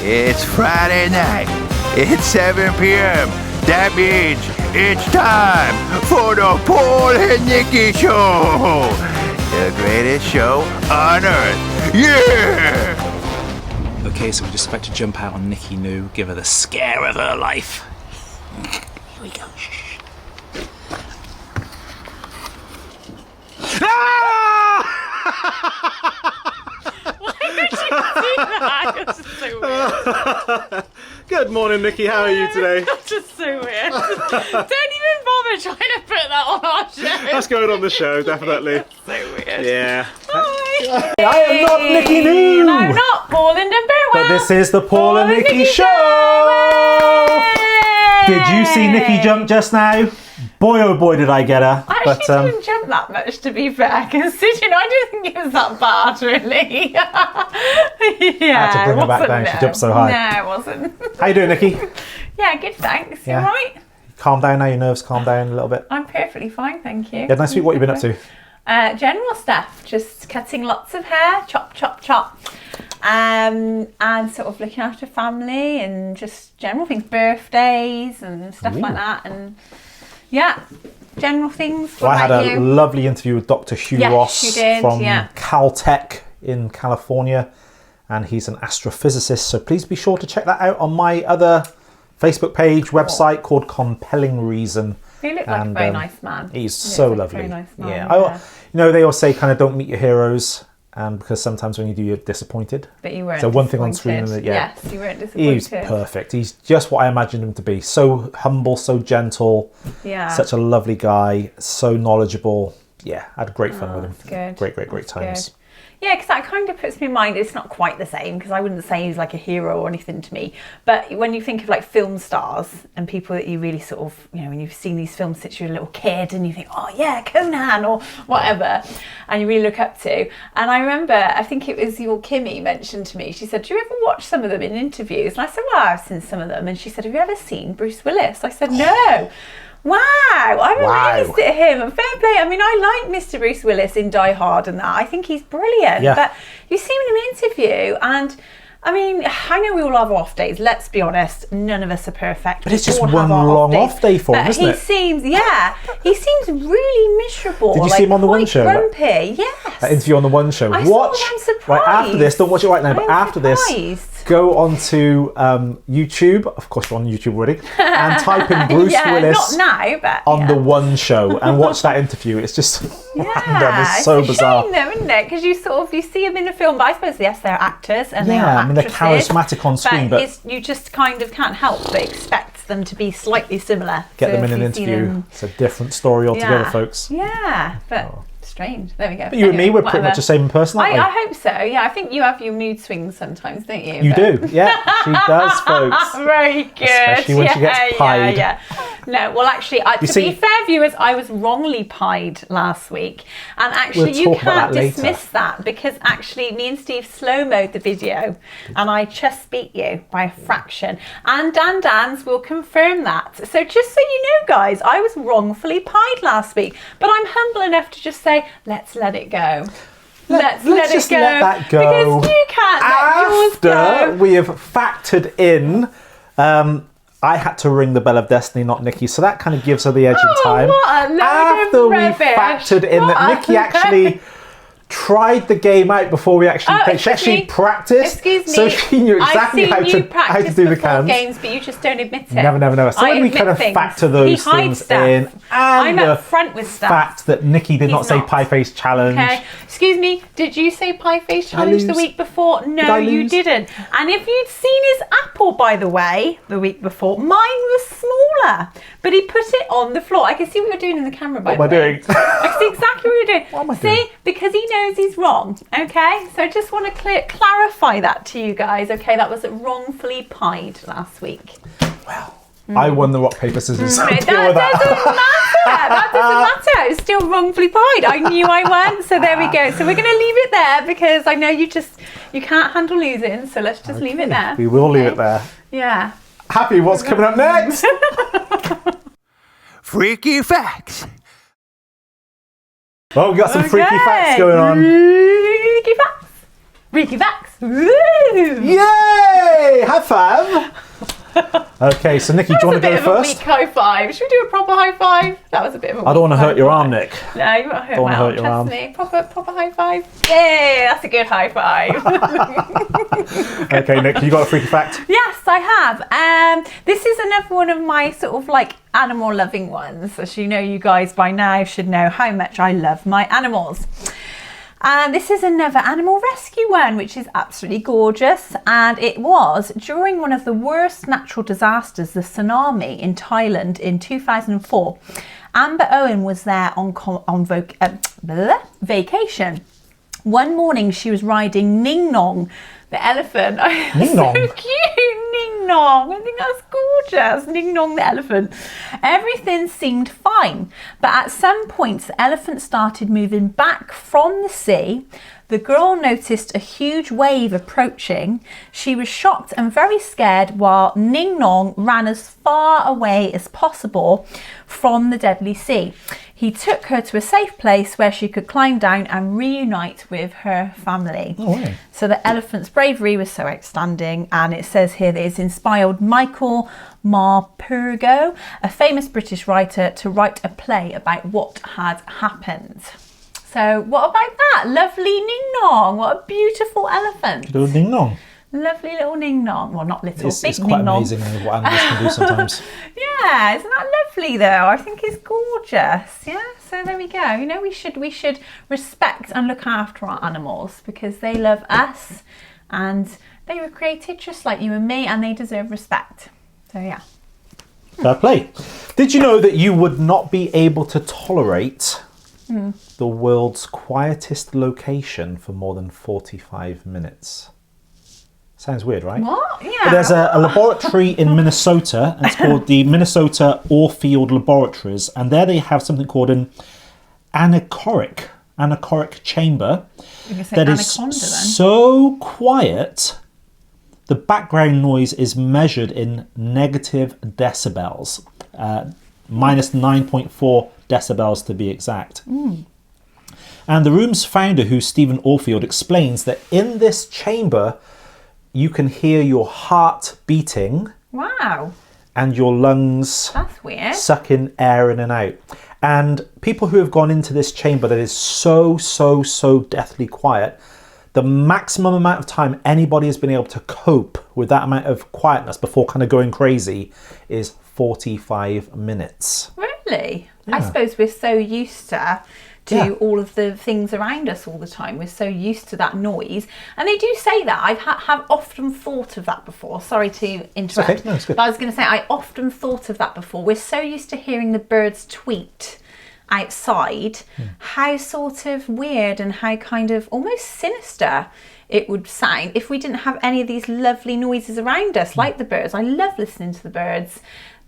It's Friday night. It's 7 p.m. That means it's time for the Paul and Nicky Show. The greatest show on earth. Yeah! Okay, so we're just about to jump out on Nicky New, give her the scare of her life. Here we go. Shh. Ah! Why would you do that? It's just so weird. Good morning, Nicky. How are you today? That's just so weird. Don't even bother trying to put that on our show. That's going on the show, definitely. That's so weird. Yeah. Hi. I am not Nicky New. And I'm not Paul and But this is the Paul and Nicky Show. Did you see Nicky jump just now? Boy, oh boy, did I get her. I actually didn't jump that much, to be fair, considering I didn't think it was that bad, really. Yeah, I had to bring her back down. She jumped so high. No, it wasn't. How you doing, Nicky? Yeah, good, thanks. Yeah. You all right? Calm down now. Your nerves calm down a little bit. I'm perfectly fine, thank you. Yeah, nice week. What have you been up to? General stuff, just cutting lots of hair, chop, chop, chop. And sort of looking after family and just general things, birthdays and stuff like that. And yeah, general things. Well, I had a lovely interview with Dr. Hugh Ross from Caltech in California, and he's an astrophysicist. So please be sure to check that out on my other Facebook page, website called Compelling Reason. He looked like a very nice man. He's so lovely. Very nice man, yeah. You know, they all say kind of don't meet your heroes. Because sometimes when you do, you're disappointed. But you weren't. So one thing on screen, Yes, you weren't disappointed. He's perfect. He's just what I imagined him to be. So humble, so gentle. Yeah. Such a lovely guy. So knowledgeable. Yeah, I had great fun with him. Good. Great times. Good. Yeah, because that kind of puts me in mind, it's not quite the same, because I wouldn't say he's like a hero or anything to me. But when you think of like film stars and people that you really sort of, you know, when you've seen these films since you're a little kid and you think, oh yeah, Conan or whatever, and you really look up to. And I remember, I think it was your Kimmy mentioned to me, she said, do you ever watch some of them in interviews? And I said, well, I've seen some of them. And she said, have you ever seen Bruce Willis? I said, no. Wow, I'm amazed at him. And fair play. I mean, I like Mr. Bruce Willis in Die Hard and that. I think he's brilliant. Yeah. But you see him in an interview and, I mean, I know we all have off days. Let's be honest. None of us are perfect. But it's just one long off day for him, isn't it? He seems really miserable. Did you see him on the One Show? Grumpy, yes. That interview on the One Show. I saw him, I'm surprised. Right after this, don't watch it right now, but after this, go onto YouTube. Of course, you're on YouTube already, and type in Bruce Willis on the One Show and watch that interview. It's just random. It's so bizarre. It's a shame though, isn't it? Because you see them in a film, but I suppose yes, they're actors and they are actresses. They're charismatic on screen, but you just kind of can't help but expect them to be slightly similar. Get them in an interview. It's a different story altogether, folks. Yeah, but strange. There we go. But you and me, we're pretty much the same person, aren't we? I hope so. Yeah, I think you have your mood swings sometimes, don't you? You do. Yeah, she does, folks. Very good. Especially when she gets pied. Yeah. No, well, actually, to be fair, viewers, I was wrongly pied last week, and actually, you can't dismiss that because actually, me and Steve slow-moed the video, and I just beat you by a fraction, and Dan's will confirm that. So just so you know, guys, I was wrongfully pied last week, but I'm humble enough to just say, let's let it go. Let's let it go. Let that go. Because you can't let yours go. After we have factored in, I had to ring the bell of destiny, not Nicky, so that kind of gives her the edge in time. What a load After of we rubbish. factored in that Nicky actually tried the game out before we actually played. She actually practiced, excuse me, so she knew exactly how to do the cans. Games, but you just don't admit it. Never. So when we kind of factor those things in, and I'm up front with stuff. Fact that Nicky did not say pie face challenge. Okay, excuse me, did you say pie face challenge the week before? No, you didn't. And if you'd seen his apple, by the way, the week before, mine was smaller, but he put it on the floor. I can see what you're doing in the camera, by the way. What am I doing? I see exactly what you're doing. What am I doing? See, because he knows he's wrong, okay? So I just want to clarify that to you guys, okay? That was wrongfully pied last week. Well, I won the rock, paper, scissors. That doesn't matter. That doesn't matter. It's still wrongfully pied. I knew I won, so there we go. So we're going to leave it there because I know you can't handle losing, so let's just leave it there. We will leave it there. Yeah. Happy, what's coming up next? Freaky facts. Well, we've got some freaky facts going on. Freaky facts. Freaky facts. Woo! Yay! High five. Okay, so Nicky, do you want to go first? Weak high five. Should we do a proper high five? That was a bit of a I don't want to hurt your arm, Nick. No, you won't hurt Don't my hurt arm. your Trust arm. me. Proper high five. Yay, that's a good high five. Okay, Nick, you got a freaky fact? Yes, I have. This is another one of my sort of like animal loving ones. As you know, you guys by now should know how much I love my animals. And this is another animal rescue one, which is absolutely gorgeous. And it was during one of the worst natural disasters, the tsunami in Thailand in 2004. Amber Owen was there on vacation. One morning she was riding Ning Nong, the elephant. Ning Nong? So cute, Ning Nong. I think that's gorgeous. Ning Nong the elephant. Everything seemed fine, but at some point the elephant started moving back from the sea. The girl noticed a huge wave approaching. She was shocked and very scared while Ning Nong ran as far away as possible from the deadly sea. He took her to a safe place where she could climb down and reunite with her family. Oh, wow. So the elephant's bravery was so outstanding, and it says here that it's inspired Michael Marpurgo, a famous British writer, to write a play about what had happened. So what about that? Lovely Ning Nong. What a beautiful elephant. Little Ning Nong. Lovely little Ning Nong. Well, not little, big It's Ning quite Nong. amazing what animals can do sometimes. Yeah, isn't that lovely though? I think it's gorgeous. Yeah, so there we go. You know, we should respect and look after our animals because they love us and they were created just like you and me and they deserve respect. So yeah. Fair play. Did you know that you would not be able to tolerate the world's quietest location for more than 45 minutes? Sounds weird, right? What? Yeah. But there's a laboratory in Minnesota, and it's called the Minnesota Orefield Laboratories, and there they have something called an anechoic chamber that is so quiet, the background noise is measured in negative decibels, minus 9.4 decibels to be exact. And the room's founder, who's Stephen Orefield, explains that in this chamber you can hear your heart beating. Wow. And your lungs That's weird. sucking air in and out. And people who have gone into this chamber that is so deathly quiet, the maximum amount of time anybody has been able to cope with that amount of quietness before kind of going crazy is 45 minutes. Really? Yeah. I suppose we're so used to all of the things around us all the time. We're so used to that noise. And they do say that. I have often thought of that before. Sorry to interrupt. Okay. No, it's good. But I was going to say, I often thought of that before. We're so used to hearing the birds tweet outside, how sort of weird and how kind of almost sinister it would sound if we didn't have any of these lovely noises around us, like the birds. I love listening to the birds.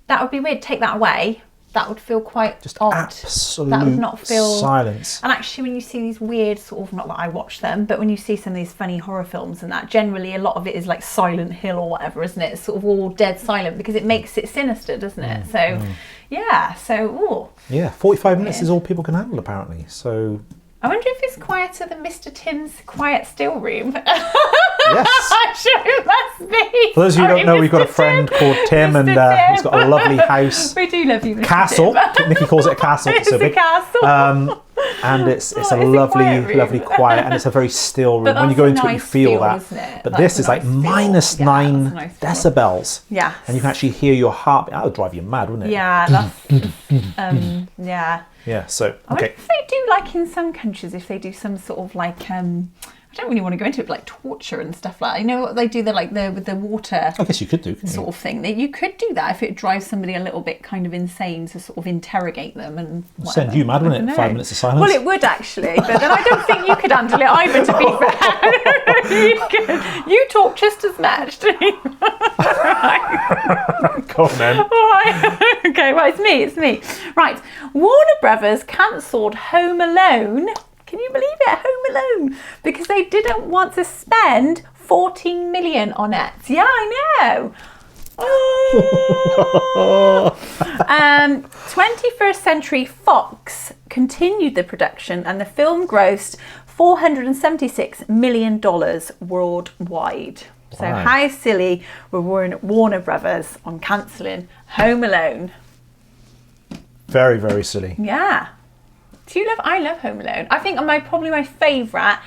That would be weird. Take that away. That would feel quite Just odd. absolute That would not feel silence. And actually, when you see these weird sort of, not that I watch them, but when you see some of these funny horror films and that, generally a lot of it is like Silent Hill or whatever, isn't it? It's sort of all dead silent because it makes it sinister, doesn't it? So, yeah. So, Yeah, 45 minutes is all people can handle apparently. So I wonder if it's quieter than Mr. Tim's quiet still room. yes. I'm sure it must be. For those of you who don't know, Sorry, we've got a Mr. friend Tim. called Tim, Mr. and Tim. he's got a lovely house. We do love you, Mr. Castle. Tim. Nicky calls it a castle. It's so a big. castle. And it's Oh, a it's a lovely, quiet room. lovely quiet, and it's a very still room. But When you that's go a into it, you nice feel feel, that. isn't it? But That's this a is like nice feel. minus Yeah, 9 that's a nice feel. decibels. Yes. And you can actually hear your heart. That would drive you mad, wouldn't it? Yeah, that's yeah. Yeah. So I wonder okay. if they do, like in some countries, if they do some sort of like I don't really want to go into it, but like torture and stuff like that. You know what they do? They're like with the water I guess you could do. Couldn't sort you? of thing. You could do that if it drives somebody a little bit kind of insane to sort of interrogate them and whatever. Send you mad, wouldn't I it? don't 5 know. minutes of silence. Well, it would actually, but then I don't think you could handle it either. To be fair, you talk just as much. Go on then. Right. Okay, right, it's me. Right, Warner Brothers cancelled Home Alone. Can you believe it? Home Alone. Because they didn't want to spend 14 million on it. Yeah, I know. Oh. 21st Century Fox continued the production and the film grossed $476 million worldwide. So Wow. how silly were Warner Brothers on cancelling Home Alone? Very, very silly. Yeah. I love Home Alone. I think probably my favourite,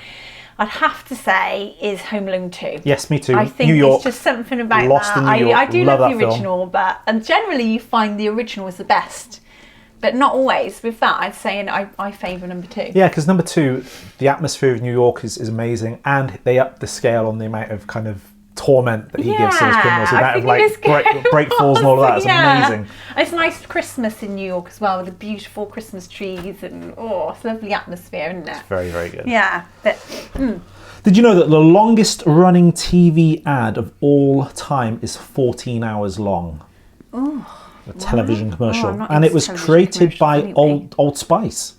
I'd have to say, is Home Alone 2. Yes, me too. I think New York. it's just something about Lost that. in New York. I do Love love that the film. original, and generally you find the original is the best. But not always. With that, I'd say I favour number 2. Yeah, because number 2, the atmosphere of New York is amazing, and they up the scale on the amount of kind of torment that he gives to his criminals. The amount of like breakfalls and all of that. It's amazing. It's nice Christmas in New York as well, with the beautiful Christmas trees and it's a lovely atmosphere, isn't it? It's very, very good. Yeah. Did you know that the longest running TV ad of all time is 14 hours long? A television commercial. And it was created by Old Spice.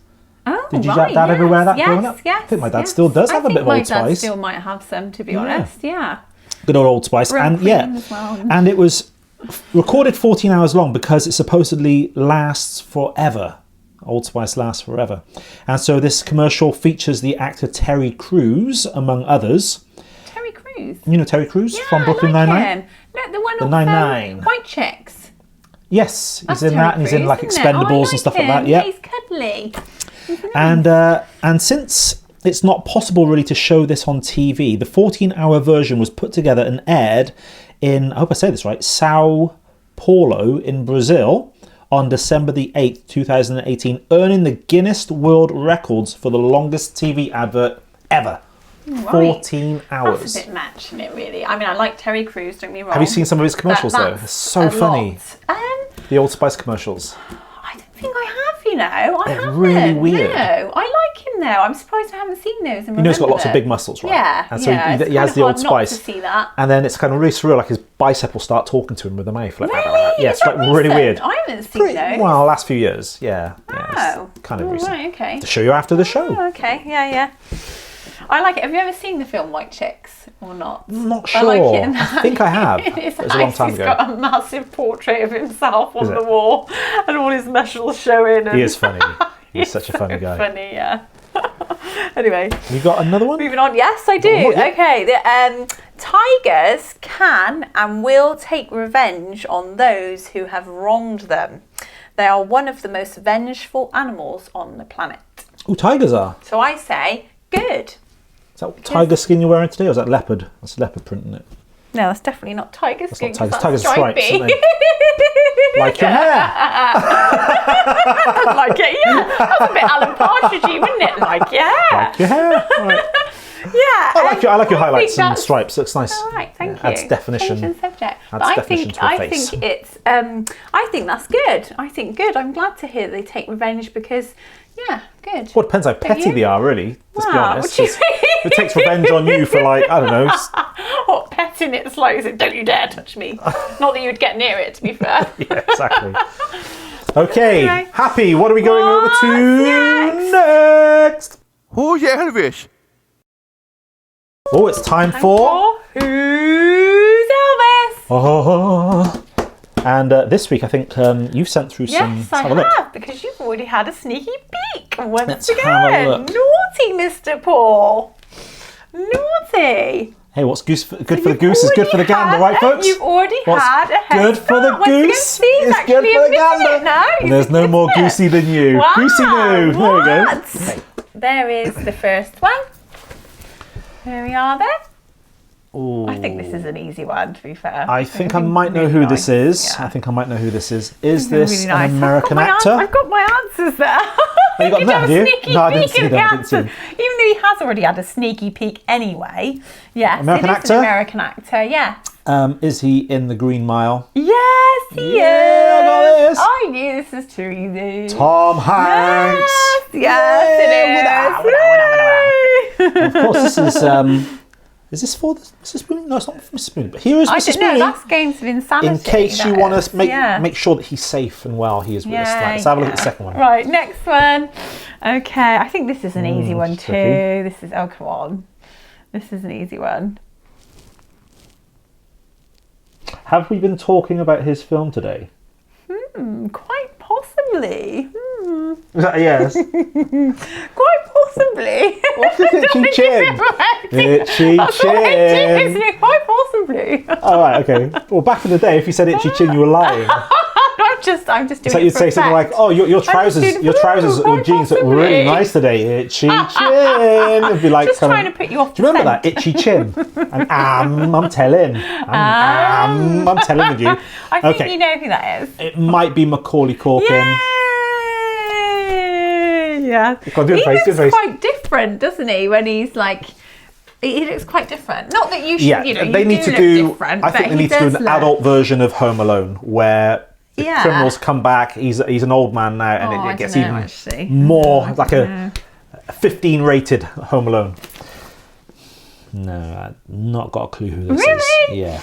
Oh, Did your dad ever wear that growing up? Yes, I think my dad still does have a bit of Old Spice. My dad still might have some, to be honest. Yeah. Good old Spice. Real cream as well. And it was recorded 14 hours long because it supposedly lasts forever. Old Spice lasts forever. And so this commercial features the actor Terry Crews, among others. Terry Crews? You know Terry Crews from Brooklyn like Nine-Nine? Him. No, the one The off 9-9. White Chicks. Yes, That's he's in Terry that, and he's in Crews, like isn't it? Expendables and stuff like that. Yeah, Yeah. he's cuddly. And since it's not possible really to show this on TV, the 14-hour version was put together and aired in, I hope I say this right, Sao Paulo in Brazil on December the 8th, 2018, earning the Guinness World Records for the longest TV advert ever. Right. 14 hours. That's a bit much, isn't it, really? I mean, I like Terry Crews, don't get me wrong. Have you seen some of his commercials, though? It's so funny. The Old Spice commercials. I don't think I have, you know. I haven't. Really weird. No, I like him, though. I'm surprised I haven't seen those. And You know he's got lots of remember big muscles, right? Yeah, And so it's he has kind the of Old hard not Spice. to see that. And then it's kind of really surreal, like his bicep will start talking to him with a knife. Like, Really? yeah, Is it's like that really recent? weird. I haven't seen those. Well, last few years, yeah. Oh. It's kind of recent. Right, okay. To show you after the show. Oh, okay, yeah. I like it. Have you ever seen the film White Chicks or not? I'm not sure. I like it. I think I have. It's It was a long time He's ago. got a massive portrait of himself on Is the it? wall and all his muscles showing. And He is funny. He's such a funny guy. Funny, yeah. Anyway, You got another one? moving on. Yes, I do. Yeah. Okay. Tigers can and will take revenge on those who have wronged them. They are one of the most vengeful animals on the planet. Oh, tigers are. So I say, good. Is that tiger skin you're wearing today, or is that leopard? That's leopard print, isn't it? No, that's definitely not tiger skin. not tigers. 'cause Tigers that's are stripes, stripy. aren't they? Like your hair. Like it, yeah. That's a bit Alan Partridgey, wouldn't it? Like, yeah. Like your hair. Right. Yeah. I like your highlights and that's stripes. Looks nice. all right, thank you. Adds definition. Change the subject. Adds But I definition think to a face. it's I think that's good. I think good. I'm glad to hear they take revenge because good. Well, it depends how petty you? they are, really. Let's be Wow, honest. what do you 'Cause if it takes revenge on you for, like, I don't know. What petting it's like, is it, don't you dare touch me. Not that you'd get near it, to be fair. Yeah, exactly. Okay, Anyway. Happy, what are we going over What's to next? Who's Elvis? Oh, it's time for... Who's Elvis? Oh. And this week, I think you've sent through some... Yes, let's I have a look. have, because you've already had a sneaky peek once Let's have a again. look. Naughty, Mr. Paul. Naughty. Hey, what's good for the goose is good for the gander, right, folks? You've already What's had a head good for the start. Once again, goose see, he's is good actually for the admitted gander. it now. And there's no more admitted it. goosey than you. Wow, Goosey moo. There we go. what? Okay. There is the first one. Here we are then. Ooh. I think this is an easy one, to be fair. I think I might know who this is. I think I might know who this is. Is this Really an nice. American actor? I've got my answers there. Oh, you got Did them, have have a you? sneaky No, I didn't peek see at them, the I didn't see answers. Even though he has already had a sneaky peek anyway. Yes, American it is actor? an American actor, yeah. Is he in The Green Mile? Yes, he Yeah, I got is. this. I knew this was too easy. Tom Hanks. Yes, it is. Of course, this is this for Mr. Spoonie? No, it's not for Mr. Spoonie. But here is I Mr. don't know, Spoonie. that's Games of Insanity. In case you that want is. to make Yeah. make sure that he's safe and well, he is with us. Yeah, Let's have a look at the second one. Right, next one. Okay, I think this is an easy one too. tricky. This is, oh, come on. This is an easy one. Have we been talking about his film today? Quite possibly. Yes. Quite Possibly. What's this itchy chin? Itchy That's chin. what it is, quite possibly. All right, okay. Well, back in the day, if you said itchy chin, you were lying. I'm just doing It's like it you'd for say something like, effect. "Oh, your trousers or jeans look really nice today. Itchy chin." It'd be like just trying to put you off. Do you remember that itchy chin? And I'm telling. I'm telling you. I think you know who that is. It might be Macaulay Culkin. Yeah. Go on, do the face, do the face. Quite different, doesn't he? When he's like, he looks quite different. Not that you should, Yeah, you know, they you need to look do. different, I think they but need to do an adult version of Home Alone where the criminals come back. He's an old man now, and it gets even more like a 15 rated Home Alone. No, I've not got a clue who this is. Yeah.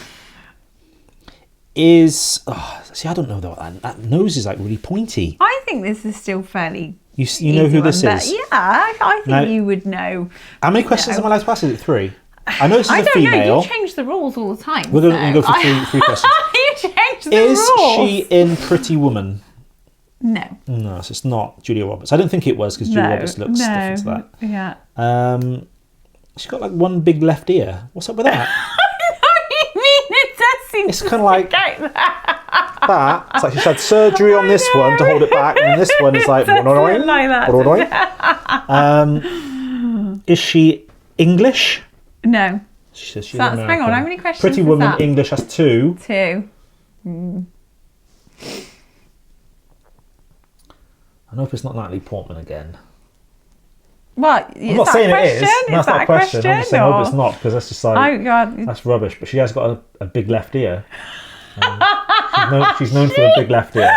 See, I don't know though. That nose is like really pointy. I think this is still fairly. You know who this is? Yeah, I think you would know. How many questions am I allowed to ask? Is it 3? I know this is a female. I don't know. You change the rules all the time. We're going to go for three questions. You change the rules. Is she in Pretty Woman? No. No, so it's not Julia Roberts. I don't think it was because Julia Roberts looks different to that. Yeah. She's got like one big left ear. What's up with that? I know what you mean. It does seem It's kind of like that. It's like she's had surgery on this one to hold it back, and this one is like. Is she English? No. She says she's Hang American. on, how many questions Pretty is Woman that? English has 2. 2. I hope it's not Natalie Portman again. What? I'm not saying it is. No, that's not a question. I'm just saying I hope it's not, because that's just like that's rubbish. But she has got a big left ear. She's known for a big left ear.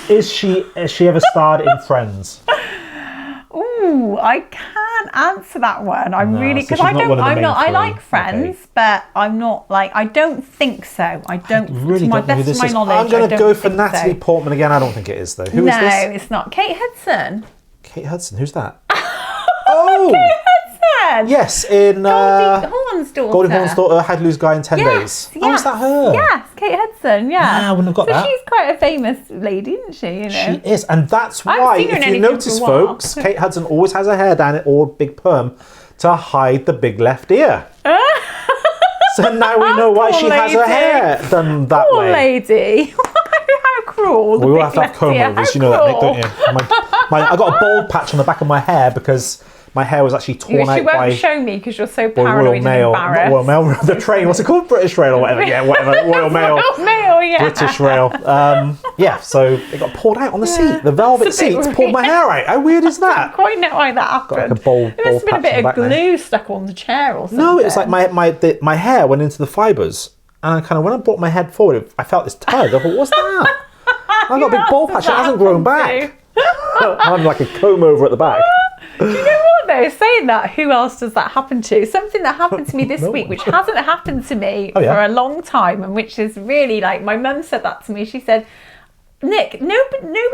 Is she ever starred in Friends? Ooh, I can't answer that one. I'm really because so I don't. I'm not. I three. like Friends, but I'm not like. I don't think so. I don't. Really to my don't know who best this of my is. knowledge, I'm going to go for think Natalie so. Portman again. I don't think it is though. Who is this? No, it's not. Kate Hudson. Kate Hudson. Who's that? Oh, Kate Hudson. yes, in Goldie Hawn's daughter. Goldie Hawn's daughter, How to Lose a Guy in 10 Days. Oh, is that her? Yes, Kate Hudson. Yeah. I wouldn't have got that. So she's quite a famous lady, isn't she? You know. She is, and that's I haven't why, seen her in if you anything notice, for a while. folks, Kate Hudson always has her hair down it or big perm to hide the big left ear. So now we know why she has her hair done that Poor way. lady. How cruel. We will have to have comb overs, you know that, Nick, don't you? I got a bald patch on the back of my hair because my hair was actually torn out She won't by show me because you're so Royal paranoid and Mail. embarrassed. Royal Mail, the train, what's it called? British Rail or whatever. Yeah, whatever. Royal Mail. Royal Mail, yeah. British Rail. Yeah, so it got pulled out on the seat. The velvet seats pulled my hair out. How weird is that? I don't quite know why that happened. Got like a bold There must have been a patch bit on of the back glue stuck on the chair or something. No, it was like my hair went into the fibres. And I kind of, when I brought my head forward, I felt this tug. I thought, what's that? I got a big bald patch. It hasn't grown back. I'm like a comb over at the back. Do you know what though? Saying that, who else does that happen to? Something that happened to me this week, which hasn't happened to me for a long time, and which is really like, my mum said that to me. She said, Nick, no,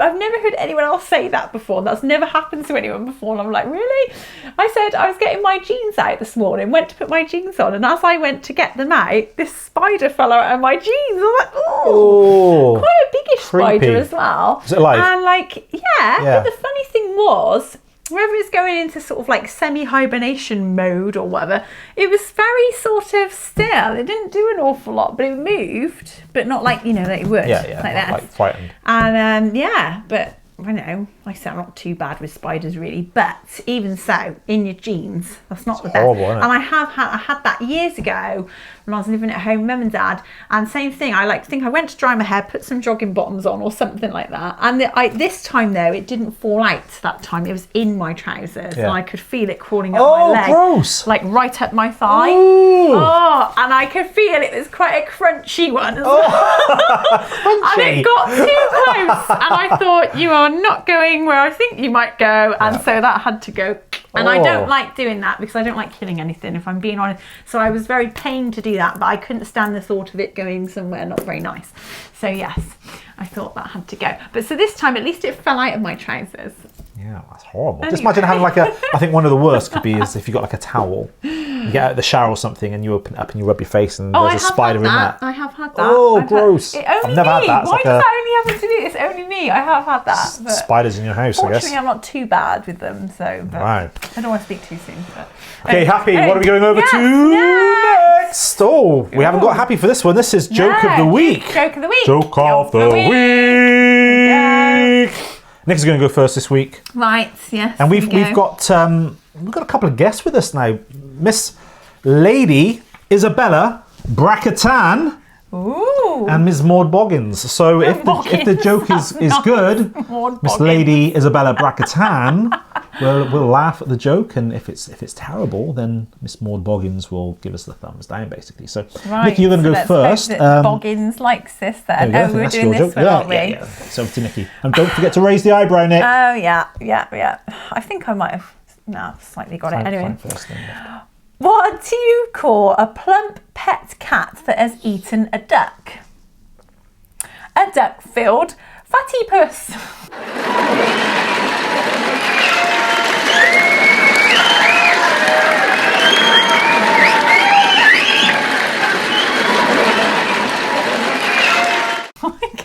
I've never heard anyone else say that before. That's never happened to anyone before. And I'm like, really? I said, I was getting my jeans out this morning, went to put my jeans on, and as I went to get them out, this spider fell out of my jeans. I was like, oh, quite a biggish spider as well. Is it alive? And like, yeah. But the funny thing was, whether it's going into sort of like semi-hibernation mode or whatever, it was very sort of still. It didn't do an awful lot, but it moved, but not like, you know, that it would. Yeah, like that. like frightened. And but I know, like I said, I'm not too bad with spiders really, but even so, in your jeans, that's not the best. Horrible, isn't it? And I had that years ago when I was living at home, mum and dad, and same thing. I think I went to dry my hair, put some jogging bottoms on or something like that, and this time though, it didn't fall out. That time it was in my trousers, and I could feel it crawling up my leg, gross! Like right up my thigh. Ooh. Oh, and I could feel it was quite a crunchy one as well. And it got too close, and I thought, you are not going where I think you might go, and so that had to go. And I don't like doing that because I don't like killing anything, if I'm being honest. So I was very pained to do that, but I couldn't stand the thought of it going somewhere not very nice. So yes, I thought that had to go. But so this time, at least it fell out of my trousers. Yeah, that's horrible. Just imagine having like I think one of the worst could be is if you got like a towel You get out of the shower or something and you open it up and you rub your face and there's a spider in that. I have had that. Oh, gross. I've never had that. Why does that only happen to me? It's only me. I have had that. But spiders in your house, I guess. Fortunately, I'm not too bad with them, so. Right. I don't want to speak too soon. But. Okay, Happy, what are we going over to next? Oh, we haven't got Happy for this one. This is Joke of the Week. Joke of the Week. Joke of the Week. Nick's going to go first this week. Right, yes. And we've got a couple of guests with us now. Miss Lady Isabella Brakatan. Ooh. And Ms. Maud Boggins. So if the joke is good, Miss Lady Isabella Brakatan will laugh at the joke, and if it's terrible, then Miss Maud Boggins will give us the thumbs down, basically. So Nicky, you're going to go first. Boggins likes this then. Oh, we're doing this one, aren't we? Yeah. So over to Nicky. And don't forget to raise the eyebrow, Nick. Oh yeah. I think I might have slightly got it. Anyway. First, What do you call a plump pet cat that has eaten a duck? A duck-filled fatty puss.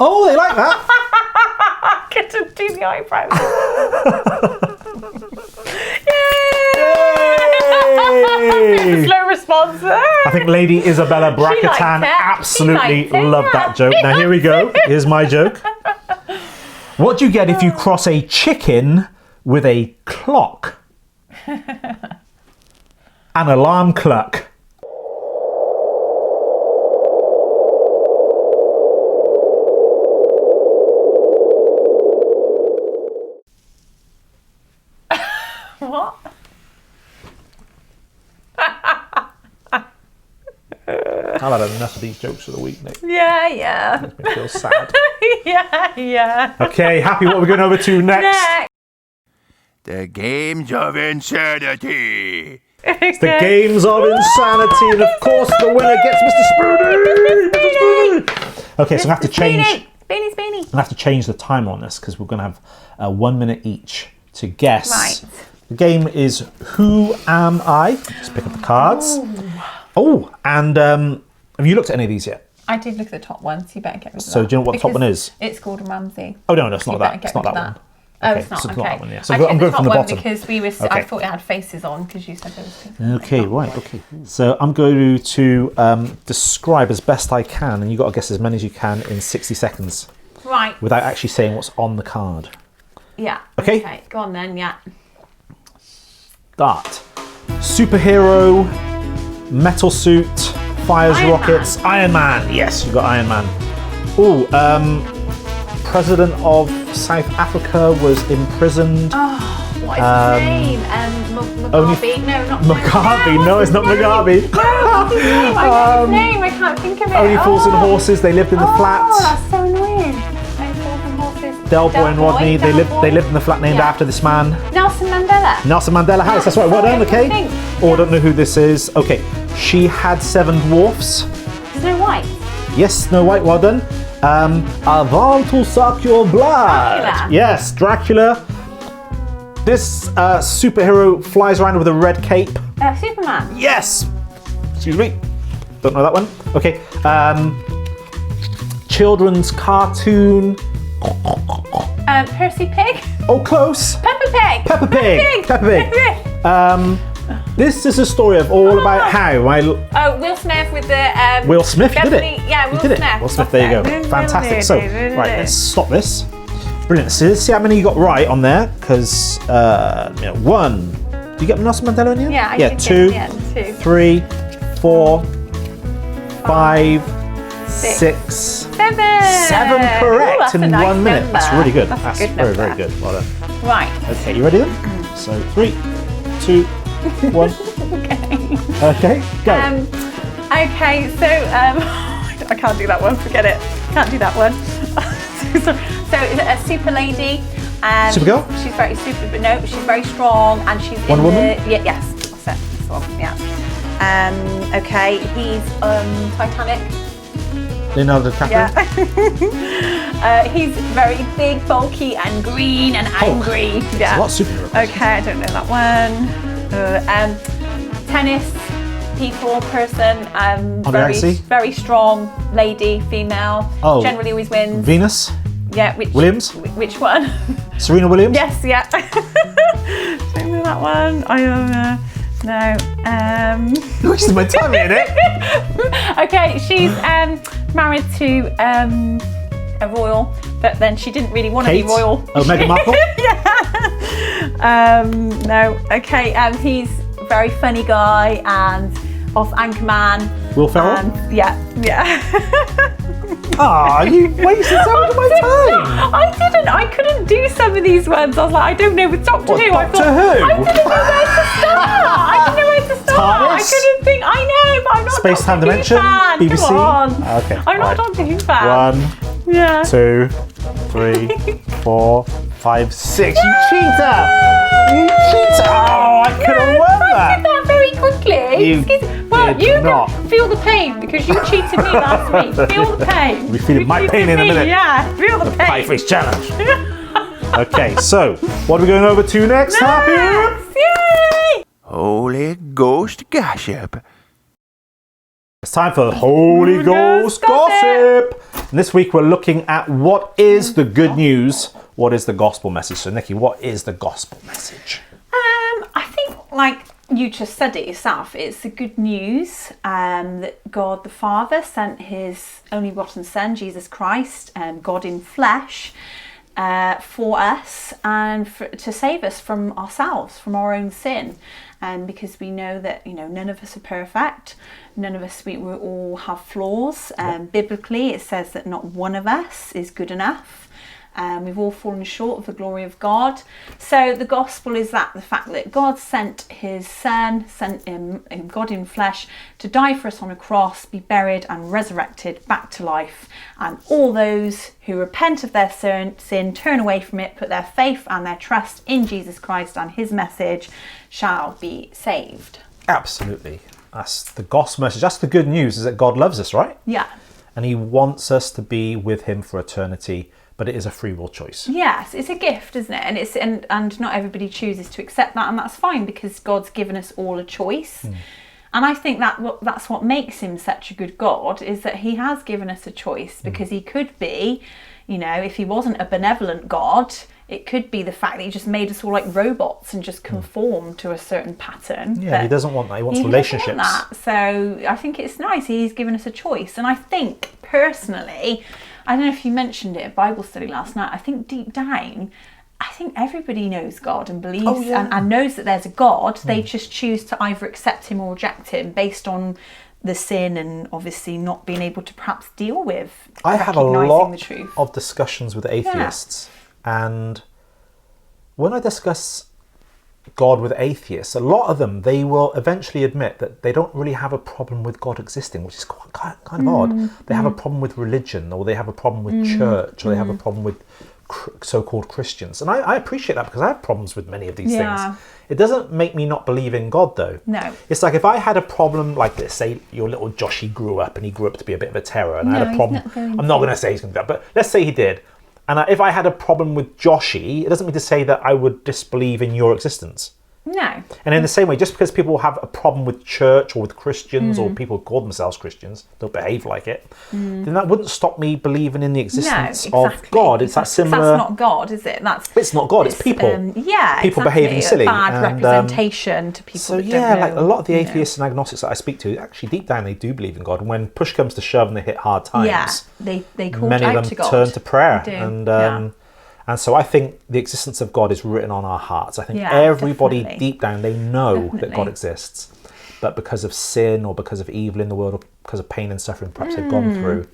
Oh, they like that. I get to do the eyebrows. Yay! Slow response. I think Lady Isabella Brakatan absolutely loved that joke. Now here we go. Here's my joke. What do you get if you cross a chicken with a clock? An alarm clock. What? I've had enough of these jokes for the week, Nick. Yeah. Makes me feel sad. Yeah. Okay, Happy, what are we going over to next? The Games of Insanity. It's the Games of Insanity, and of course the winner gets Mr. Spoony. Okay, so I'm going to have to change. Beanie. I'm going to have to change the timer on this because we're going to have 1 minute each to guess. Right. The game is Who Am I? Just pick up the cards. Oh, and have you looked at any of these yet? I did look at the top one, so you better get rid of that. So do you know what the top one is? It's Gordon Ramsay. Oh no, it's not that. It's not that one. Oh, Okay, it's not. so Okay. that one, yeah. So I I'm going from the bottom. because I thought it had faces on because you said there was faces. Okay, right. Okay. So I'm going to describe as best I can, and you've got to guess as many as you can in 60 seconds. Right. Without actually saying what's on the card. Yeah. Okay. Go on then. Yeah. Start. Superhero, metal suit, fires Iron rockets, Man. Iron Man. Yes, you got Iron Man. Oh, President of South Africa was imprisoned. Oh, what is his name? Mugabe? No, not Mugabe. No, it's not Mugabe. No, what's his name? I know his name. I can't think of it. Only Fools and Horses. They lived in the flat. Oh, that's so annoying. Only Fools and Horses. Del Boy and Rodney. They lived in the flat named after this man. Nelson Mandela. Nelson Mandela House. That's right. Well done. Okay. Oh, I don't know who this is. Okay. She had 7 dwarfs. Snow White. Yes, Snow White. Well done. I want to suck your blood. Dracula. Yes, Dracula. This superhero flies around with a red cape. Superman. Yes. Excuse me. Don't know that one. Okay. Children's cartoon. Percy Pig. Oh, close. Peppa Pig. Peppa Pig. Peppa Pig. This is a story of all about how Will Smith with the Will Smith did it. Yeah, Will He did Smith. it. Will Smith. There you go. Fantastic. So right, let's stop this. Brilliant. So let's see how many you got right on there. Because 1. Do you get Nelson Mandela in the end? Yeah, I yeah. did 2, get it in the end, 2. 3, 4, 5, 6, 7 correct in 1 minute. That's really good. That's very, very good. Well done. Right. Okay, you ready then? So 3, 2, 1. Okay, go. Okay, so I can't do that one. Forget it. Can't do that one. so a super lady. Supergirl? She's very super, but no, she's very strong, and she's Wonder Woman? Yes, that's it. That's the one. Yeah. Okay, he's Titanic. Leonardo DiCaprio. Yeah. He's very big, bulky, and green and angry. Yeah. A lot of superheroes. Okay, I don't know that one. Tennis. people, person, Legacy? very strong lady, female. Oh. Generally always wins. Venus? Yeah, Williams? Which one? Serena Williams? Yes, yeah. Don't know that one. I don't know. No. Wasting my time in it. Okay, she's married to a royal, but then she didn't really want to be royal. Oh, Meghan Markle? Yeah. No. Okay. He's a very funny guy and off Anchorman. Will Ferrell? Yeah. Ah, you wasted so much of my time. I didn't. I couldn't do some of these ones. I was like, I don't know with Doctor Who. I Doctor thought, Who? I didn't know where to start. I didn't know where to start. TARDIS? I couldn't think. I know, but I'm not Space Time Doctor Who Dimension? fan. BBC? Come on. Okay. I'm not right. Doctor Who fan. 1, Yeah. 2, 3, 4, 5, 6. You cheater! You cheater! Oh, I could have won I that. did that very quickly. Well, did you not. can feel the pain because you cheated me last week. Feel the pain. We'll be feeling my pain in a minute. Yeah, feel the pain. Pie face challenge. Okay, so what are we going over to next, Happy? Yay! Holy Ghost gossip. It's time for Holy Ghost Gossip. And this week we're looking at what is the good news, what is the gospel message. So Nikki, what is the gospel message? I think, like you just said it yourself, it's the good news that God the Father sent his only begotten Son, Jesus Christ, God in flesh, for us and to save us from ourselves, from our own sin. Because we know that, none of us are perfect. None of us, we all have flaws. Biblically, it says that not one of us is good enough. We've all fallen short of the glory of God. So the gospel is the fact that God sent his Son, sent him God in flesh, to die for us on a cross, be buried and resurrected back to life. And all those who repent of their sin, turn away from it, put their faith and their trust in Jesus Christ and his message, shall be saved. Absolutely. That's the gospel message. That's the good news, is that God loves us, right? Yeah. And he wants us to be with him for eternity. But it is a free will choice. Yes, it's a gift, isn't it? And not everybody chooses to accept that, and that's fine because God's given us all a choice. And I think that's what makes him such a good God, is that he has given us a choice, because he could be, if he wasn't a benevolent God, it could be the fact that he just made us all like robots and just conform to a certain pattern. Yeah, he doesn't want that. He wants relationships. Doesn't want that. So I think it's nice. He's given us a choice. And I think, personally, I don't know if you mentioned it at Bible study last night, I think deep down, I think everybody knows God and believes and knows that there's a God. They just choose to either accept him or reject him based on the sin and obviously not being able to perhaps deal with I have a recognising lot the truth. of discussions with atheists, and when I discuss God with atheists, a lot of them, they will eventually admit that they don't really have a problem with God existing, which is kind of odd. They have a problem with religion, or they have a problem with church, or they have a problem with so-called Christians. And I appreciate that, because I have problems with many of these things. It doesn't make me not believe in God, though. No. It's like if I had a problem like this, say your little Joshy grew up and he grew up to be a bit of a terror, and I had a problem. I'm not going to say he's going to do that, but let's say he did. And if I had a problem with Joshy, it doesn't mean to say that I would disbelieve in your existence. No. And in the same way, just because people have a problem with church or with Christians, or people who call themselves Christians, don't behave like it, then that wouldn't stop me believing in the existence of God. It's that similar. That's not God, is it? It's not God. It's people. People behaving silly. Bad representation to people. So that don't know, like a lot of the atheists and agnostics that I speak to, actually deep down they do believe in God. And when push comes to shove and they hit hard times, they call many out of to them God. turn to prayer. They do. And so I think the existence of God is written on our hearts. I think everybody definitely. deep down, they know that God exists. But because of sin, or because of evil in the world, or because of pain and suffering perhaps they've gone through,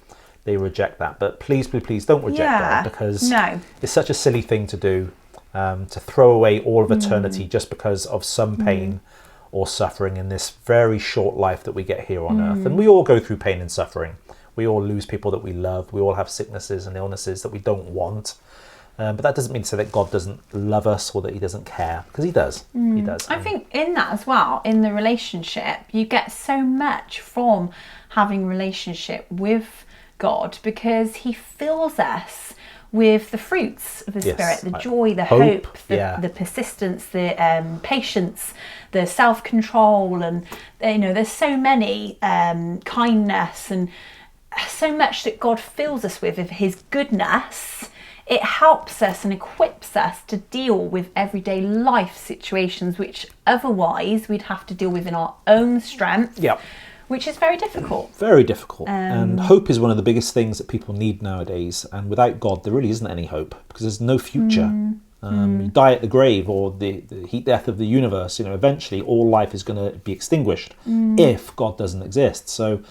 they reject that. But please, please, please don't reject God, because it's such a silly thing to do, to throw away all of eternity just because of some pain or suffering in this very short life that we get here on earth. And we all go through pain and suffering. We all lose people that we love. We all have sicknesses and illnesses that we don't want. But that doesn't mean to say that God doesn't love us or that he doesn't care, because he does. He does. I think in that as well, in the relationship, you get so much from having relationship with God, because he fills us with the fruits of the Spirit, the joy, the hope, the persistence, the patience, the self-control, and there's so many, kindness, and so much that God fills us with of his goodness. It helps us and equips us to deal with everyday life situations which otherwise we'd have to deal with in our own strength. Yep. Which is very difficult. Very difficult. And hope is one of the biggest things that people need nowadays. And without God, there really isn't any hope, because there's no future. You die at the grave, or the heat death of the universe. Eventually all life is going to be extinguished if God doesn't exist. So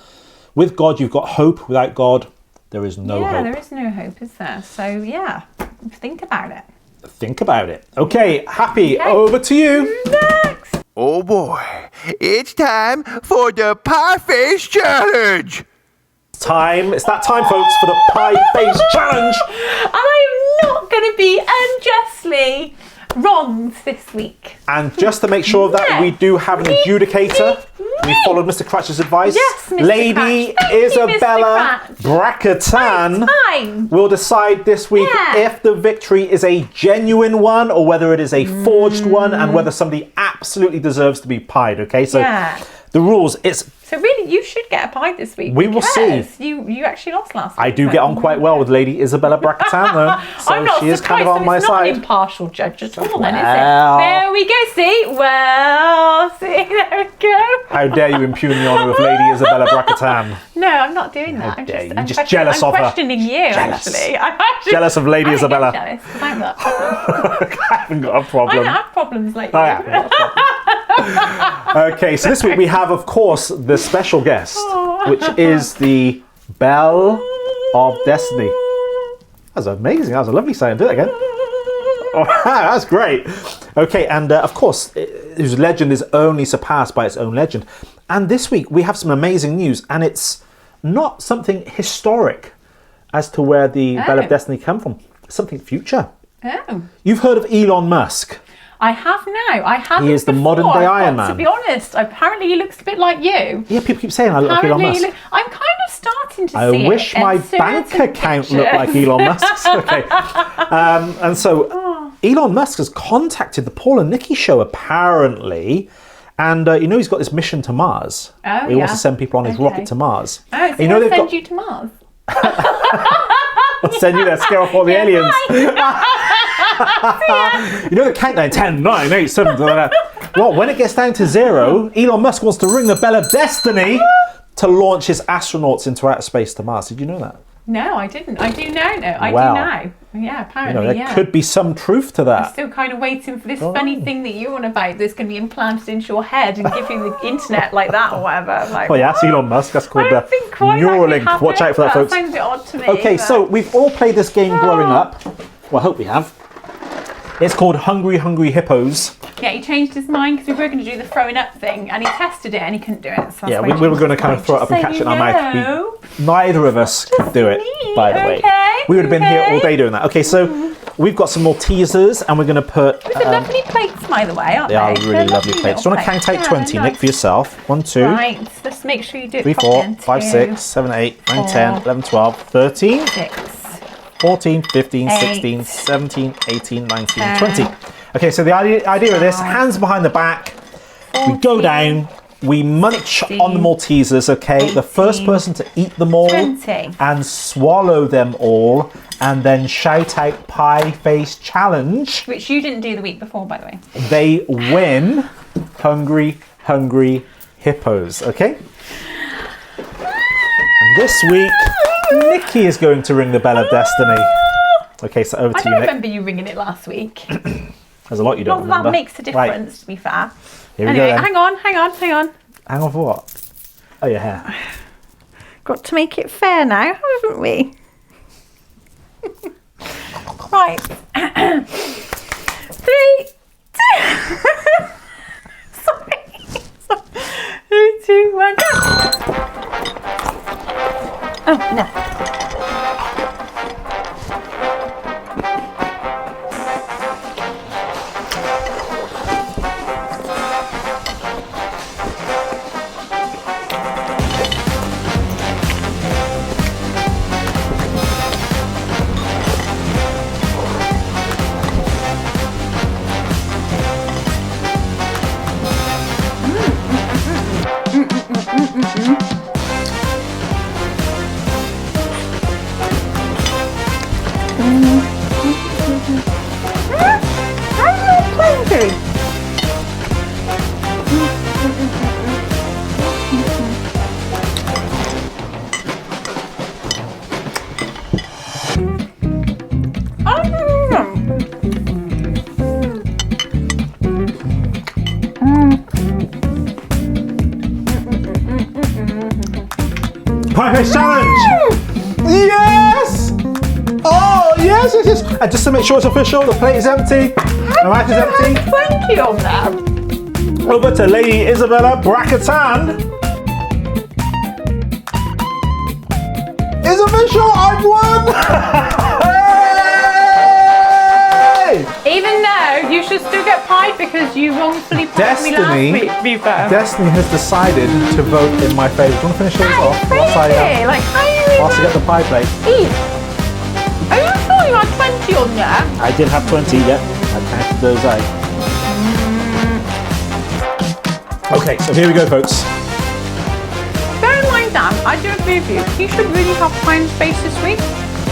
with God, you've got hope. Without God, there is no hope. Yeah, there is no hope, is there? So yeah, think about it. Think about it. Okay, Happy, over to you. Next. Oh boy, it's time for the Pie Face Challenge! It's that time, folks, for the Pie Face Challenge! I'm not going to be unjustly wronged this week. And just to make sure of that, we do have an adjudicator. We followed Mr. Cratch's advice. Yes, Mr. Lady Cratch. Isabella Brakatan will decide this week if the victory is a genuine one or whether it is a forged one, and whether somebody absolutely deserves to be pied. Okay, so the rules, so really, you should get a pie this week. We will see. You actually lost last week. I do get on quite well with Lady Isabella Brakatan, though. So I'm not she is kind of on my it's side. not an impartial judge at all, then, is it? There we go. See, there we go. How dare you impugn the honour of Lady Isabella Brakatan? No, I'm not doing that. I'm just jealous of her. I'm questioning you, actually. I'm actually jealous of Lady Isabella. Jealous, 'cause I haven't got a problem. I haven't got a problem. I don't have problems like you. I haven't got a problem. Okay, so this week we have, of course, the special guest, which is the Bell of Destiny. That was amazing. That was a lovely sound. Do it again. Oh, that's great. Okay, and of course, whose legend is only surpassed by its own legend. And this week we have some amazing news, and it's not something historic as to where the Bell of Destiny come from. It's something future. Oh. You've heard of Elon Musk. I have now. I haven't. He is the modern day Iron Man. To be honest, apparently he looks a bit like you. Yeah, people keep saying I look like Elon Musk. I'm kind of starting to see I wish my bank account looked like Elon Musk's. Okay. And so Elon Musk has contacted the Paul and Nicky Show, apparently. And he's got this mission to Mars. Oh, he wants to send people on his rocket to Mars. Oh, so he'll send you to Mars? I'll send you there, scare off all the aliens. The countdown, 10, 9, 8, 7, well, when it gets down to 0, Elon Musk wants to ring the Bell of Destiny to launch his astronauts into outer space to Mars. Did you know that? No, I didn't. I do now. I do now. Yeah, apparently, there could be some truth to that. I'm still kind of waiting for this funny thing that you're on about that's going to be implanted into your head and give you the internet like that or whatever. Like, that's Elon Musk. That's called the Neuralink. Watch out for that, folks. That sounds a bit odd to me. Okay, so we've all played this game growing up. Well, I hope we have. It's called Hungry Hungry Hippos. Yeah, he changed his mind because we were going to do the throwing up thing, and he tested it and he couldn't do it. So we were going to kind of throw it up and catch it in our mouth. Neither of us could do it, by the way. We would have been here all day doing that. Okay, so we've got some more teasers, and we're going to put... These are lovely plates, by the way, aren't they? They are really lovely plates. Do you want to count out 20, Nick, for yourself? 1, 2... Right, let's make sure you do it 3, 4, 5, 6, 7, 8, 9, 10, 11, 12, 13... 14, 15, 16, 17, 18, 19, 20. Okay, so the idea of this, hands behind the back, we go down, we munch on the Maltesers, okay? 18, the first person to eat them all 20. and swallow them all, and then shout out Pie Face Challenge. Which you didn't do the week before, by the way. They win Hungry Hungry Hippos, okay? And this week, Nicky is going to ring the Bell of Destiny. Okay, so over to you, Nick. I don't remember you ringing it last week. There's a lot you don't remember. That makes a difference, to be fair. Here we go then. hang on. Hang on for what? Oh, your hair. Got to make it fair now, haven't we? Right. 3, 2... Sorry. 3, 2, 1, go! Oh, no. Plenty. Pie face challenge! Yes! Oh, yes. And just to make sure it's official, the plate is empty. The mouth is empty. 20 on that. Over to Lady Isabella Brakatan. It's official, I've won! Even though you should still get pied because you wrongfully pied me last week, to be fair. Destiny has decided to vote in my favour. Do you want to finish those off? Whilst I get the pie plate. Eve, are you sure you had 20 on there? I did have 20, yeah. I counted those out. Okay, so here we go, folks. Bear in mind, Dan, I do agree with you. You should really have pie in space this week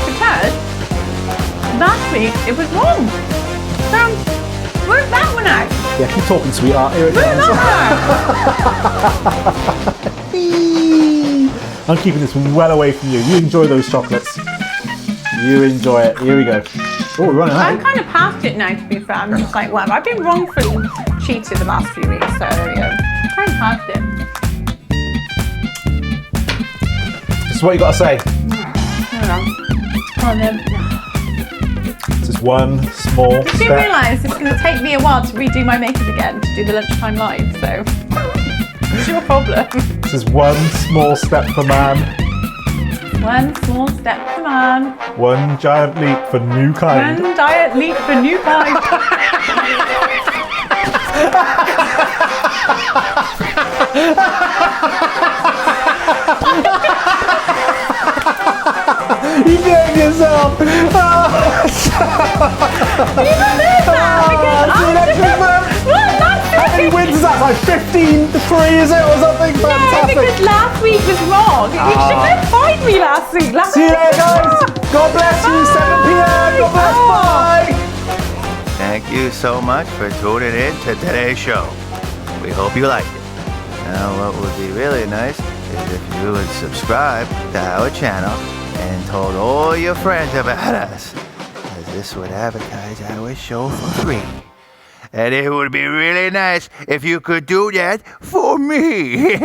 because last week it was wrong. So, work that one out. Yeah, keep talking, sweetheart. Here it Work comes. that I'm keeping this well away from you. You enjoy those chocolates. You enjoy it. Here we go. Oh, we're running out. I'm kind of past it now, to be fair. I'm just like, well, I've been wrongfully cheated the last few weeks, so there we go. I'm past it. This is what you got to say. Hold on. Then. This is one small I do step. realise it's going to take me a while to redo my makeup again to do the lunchtime live, so it's your problem. This is one small step for man. One small step for man. One giant leap for new kind. One giant leap for new kind. You did it yourself. You did that because How many wins is that? Like 15-3, is it, or something? no, Fantastic. because last week was wrong. You shouldn't have fired me last week. See you later, guys. God bless you. 7 p.m. God bless. Bye. Thank you so much for tuning in to today's show. We hope you liked it. Now, what would be really nice is if you would subscribe to our channel and told all your friends about us, as this would advertise our show for free. And it would be really nice if you could do that for me.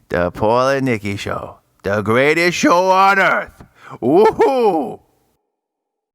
The Paul and Nicky Show, the greatest show on earth. Woohoo!